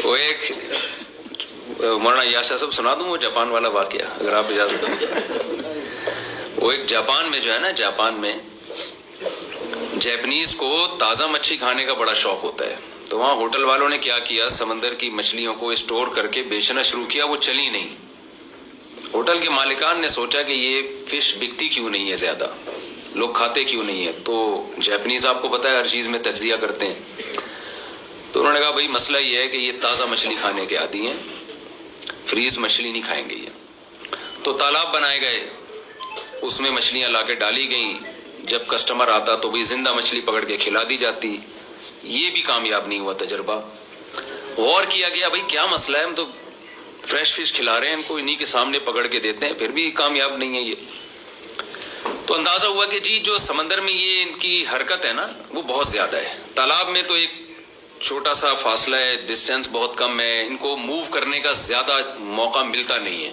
وہ ایک مولانا یاسر صاحب سنا دوں وہ جاپان والا واقعہ اگر آپ اجازت دیں. وہ ایک جاپان میں جو ہے نا، جاپان میں جیپنیز کو تازہ مچھلی کھانے کا بڑا شوق ہوتا ہے. تو وہاں ہوٹل والوں نے کیا کیا، سمندر کی مچھلیوں کو اسٹور کر کے بیچنا شروع کیا. وہ چلی نہیں. ہوٹل کے مالکان نے سوچا کہ یہ فش بکتی کیوں نہیں ہے، زیادہ لوگ کھاتے کیوں نہیں ہے. تو جیپنیز آپ کو پتا ہے ہر چیز میں تجزیہ کرتے ہیں. تو انہوں نے کہا بھائی مسئلہ یہ ہے کہ یہ تازہ مچھلی کھانے کے عادی ہیں، فریز مچھلی نہیں کھائیں گے یہ. تو تالاب بنائے گئے، اس میں مچھلیاں لا کے ڈالی گئیں. جب کسٹمر آتا تو بھی زندہ مچھلی پکڑ کے کھلا دی جاتی. یہ بھی کامیاب نہیں ہوا تجربہ. غور کیا گیا بھائی کیا مسئلہ ہے، ہم تو فریش فش کھلا رہے ہیں ان کو، انہی کے سامنے پکڑ کے دیتے ہیں، پھر بھی کامیاب نہیں ہے یہ. تو اندازہ ہوا کہ جی جو سمندر میں یہ ان کی حرکت ہے نا وہ بہت زیادہ ہے. تالاب میں تو ایک چھوٹا سا فاصلہ ہے، ڈسٹینس بہت کم ہے، ان کو موو کرنے کا زیادہ موقع ملتا نہیں ہے.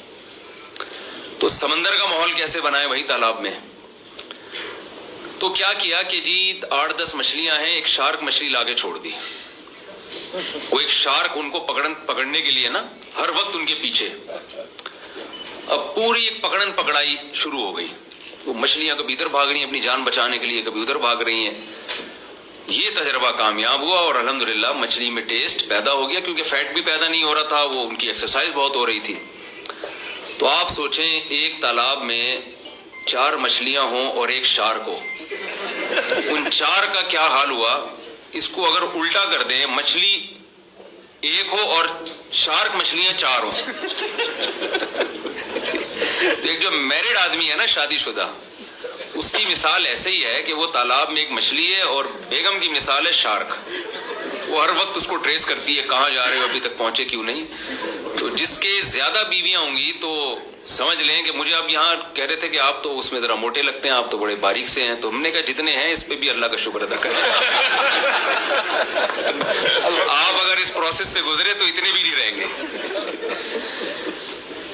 تو سمندر کا ماحول کیسے بنائے وہی تالاب میں. تو کیا کیا کہ جی 8-10 مچھلیاں ہیں، ایک شارک مچھلی لا کے چھوڑ دی. وہ ایک شارک ان کو پکڑنے کے لیے نا ہر وقت ان کے پیچھے. اب پوری ایک پکڑن پکڑائی شروع ہو گئی. وہ مچھلیاں کبھی ادھر بھاگ رہی ہیں اپنی جان بچانے کے لیے، کبھی ادھر بھاگ رہی ہیں. یہ تجربہ کامیاب ہوا اور الحمدللہ مچھلی میں ٹیسٹ پیدا ہو گیا، کیونکہ فیٹ بھی پیدا نہیں ہو رہا تھا، وہ ان کی ایکسرسائز بہت ہو رہی تھی. تو آپ سوچیں ایک تالاب میں 4 مچھلیاں ہوں اور ایک شارک ہو، ان 4 کا کیا حال ہوا. اس کو اگر الٹا کر دیں، مچھلی ایک ہو اور شارک مچھلیاں 4 ہوں. تو ایک جو میرڈ آدمی ہے نا، شادی شدہ، اس کی مثال ایسے ہی ہے کہ وہ تالاب میں ایک مچھلی ہے اور بیگم کی مثال ہے شارک. وہ ہر وقت اس کو ٹریس کرتی ہے، کہاں جا رہے ہو، ابھی تک پہنچے کیوں نہیں. تو جس کے زیادہ بیویاں ہوں گی تو سمجھ لیں کہ مجھے آپ یہاں کہہ رہے تھے کہ آپ تو اس میں ذرا موٹے لگتے ہیں، آپ تو بڑے باریک سے ہیں. تو ہم نے کہا جتنے ہیں اس پہ بھی اللہ کا شکر ادا کریں. آپ اگر اس پروسیس سے گزرے تو اتنے بھی نہیں رہیں گے.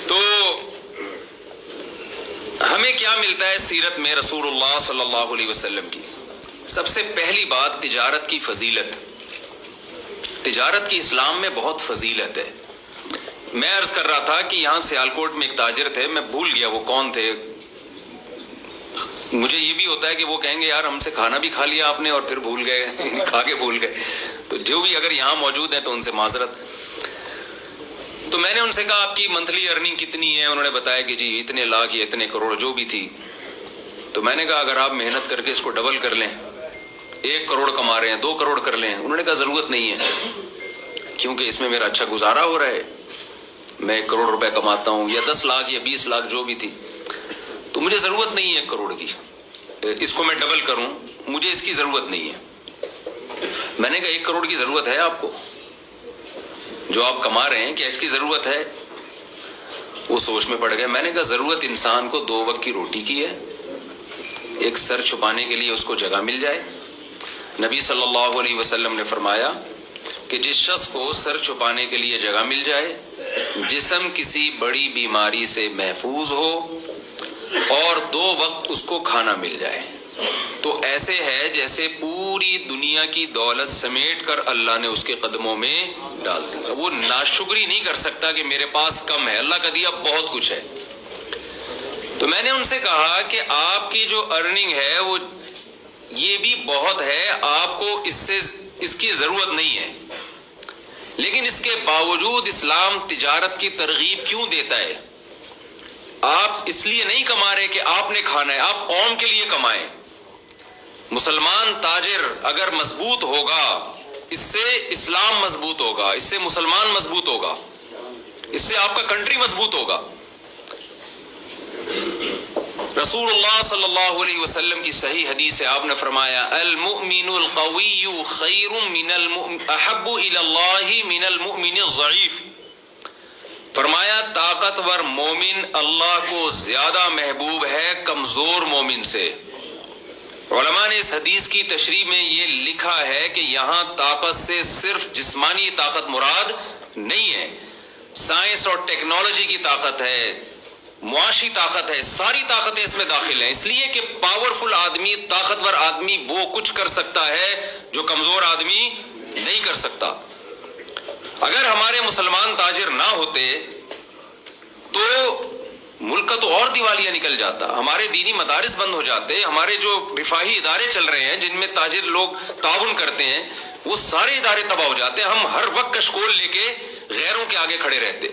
تو ہمیں کیا ملتا ہے سیرت میں رسول اللہ صلی اللہ علیہ وسلم کی؟ سب سے پہلی بات تجارت کی فضیلت. تجارت کی اسلام میں بہت فضیلت ہے. میں عرض کر رہا تھا کہ یہاں سیالکوٹ میں ایک تاجر تھے، میں بھول گیا وہ کون تھے. مجھے یہ بھی ہوتا ہے کہ وہ کہیں گے یار ہم سے کھانا بھی کھا لیا آپ نے اور پھر بھول گئے، کھا کے بھول گئے. تو جو بھی اگر یہاں موجود ہیں تو ان سے معذرت. تو میں نے ان سے کہا آپ کی منتھلی ارننگ کتنی ہے؟ انہوں نے بتایا کہ جی اتنے لاکھ یا اتنے کروڑ جو بھی تھی. تو میں نے کہا اگر آپ محنت کر کے اس کو ڈبل کر لیں، 1 کروڑ کما رہے ہیں 2 کروڑ کر لیں. انہوں نے کہا ضرورت نہیں ہے، کیونکہ اس میں میرا اچھا گزارا ہو رہا ہے، میں 1 کروڑ روپے کماتا ہوں، یا 10 لاکھ یا 20 لاکھ جو بھی تھی. تو مجھے ضرورت نہیں ہے 1 کروڑ کی، اس کو میں ڈبل کروں، مجھے اس کی ضرورت نہیں ہے. میں نے کہا 1 کروڑ کی ضرورت ہے آپ کو جو آپ کما رہے ہیں، کیا اس کی ضرورت ہے؟ وہ سوچ میں پڑ گئے. میں نے کہا ضرورت انسان کو 2 وقت کی روٹی کی ہے، ایک سر چھپانے کے لیے اس کو جگہ مل جائے. نبی صلی اللہ علیہ وسلم نے فرمایا کہ جس شخص کو سر چھپانے کے لیے جگہ مل جائے، جسم کسی بڑی بیماری سے محفوظ ہو اور 2 وقت اس کو کھانا مل جائے، تو ایسے ہے جیسے پوری دنیا کی دولت سمیٹ کر اللہ نے اس کے قدموں میں ڈال دیا. وہ ناشکری نہیں کر سکتا کہ میرے پاس کم ہے، اللہ کا دیا بہت کچھ ہے. تو میں نے ان سے کہا کہ آپ کی جو ارننگ ہے وہ یہ بھی بہت ہے، آپ کو اس کی ضرورت نہیں ہے، لیکن اس کے باوجود اسلام تجارت کی ترغیب کیوں دیتا ہے؟ آپ اس لیے نہیں کما رہے کہ آپ نے کھانا ہے، آپ قوم کے لیے کمائیں. مسلمان تاجر اگر مضبوط ہوگا، اس سے اسلام مضبوط ہوگا، اس سے مسلمان مضبوط ہوگا، اس سے آپ کا کنٹری مضبوط ہوگا. رسول اللہ صلی اللہ علیہ وسلم کی صحیح حدیث ہے، آپ نے فرمایا المؤمن القوی خیر احب الی اللہ من المؤمن الضعیف. فرمایا طاقتور مومن اللہ کو زیادہ محبوب ہے کمزور مومن سے. علماء نے اس حدیث کی تشریح میں یہ لکھا ہے کہ یہاں طاقت سے صرف جسمانی طاقت مراد نہیں ہے، سائنس اور ٹیکنالوجی کی طاقت ہے، معاشی طاقت ہے، ساری طاقتیں اس میں داخل ہیں. اس لیے کہ پاورفل آدمی، طاقتور آدمی وہ کچھ کر سکتا ہے جو کمزور آدمی نہیں کر سکتا. اگر ہمارے مسلمان تاجر نہ ہوتے تو ملک کا تو اور دیوالیہ نکل جاتا، ہمارے دینی مدارس بند ہو جاتے، ہمارے جو رفاہی ادارے چل رہے ہیں جن میں تاجر لوگ تعاون کرتے ہیں وہ سارے ادارے تباہ ہو جاتے، ہم ہر وقت کشکول لے کے غیروں کے آگے کھڑے رہتے۔